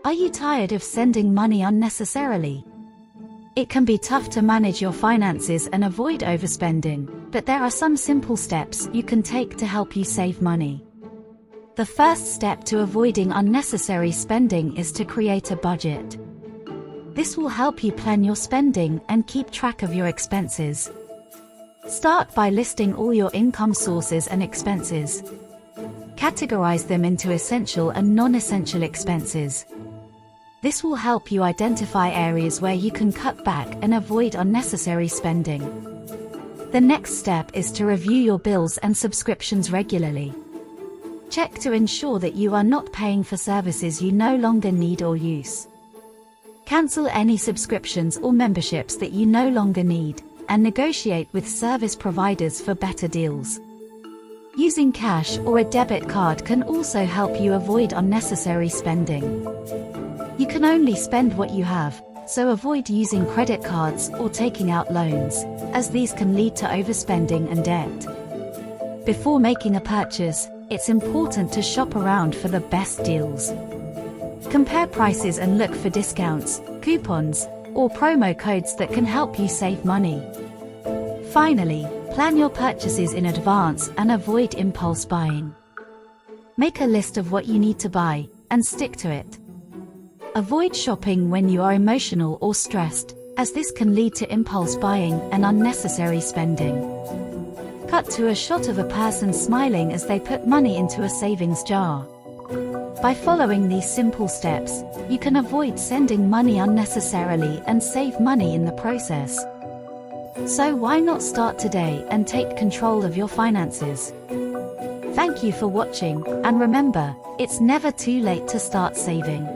Are you tired of sending money unnecessarily? It can be tough to manage your finances and avoid overspending, but there are some simple steps you can take to help you save money. The first step to avoiding unnecessary spending is to create a budget. This will help you plan your spending and keep track of your expenses. Start by listing all your income sources and expenses. Categorize them into essential and non-essential expenses. This will help you identify areas where you can cut back and avoid unnecessary spending. The next step is to review your bills and subscriptions regularly. Check to ensure that you are not paying for services you no longer need or use. Cancel any subscriptions or memberships that you no longer need, and negotiate with service providers for better deals. Using cash or a debit card can also help you avoid unnecessary spending. You can only spend what you have, so avoid using credit cards or taking out loans, as these can lead to overspending and debt. Before making a purchase, it's important to shop around for the best deals. Compare prices and look for discounts, coupons, or promo codes that can help you save money. Finally, plan your purchases in advance and avoid impulse buying. Make a list of what you need to buy, and stick to it. Avoid shopping when you are emotional or stressed, as this can lead to impulse buying and unnecessary spending. Cut to a shot of a person smiling as they put money into a savings jar. By following these simple steps, you can avoid sending money unnecessarily and save money in the process. So why not start today and take control of your finances? Thank you for watching, and remember, it's never too late to start saving.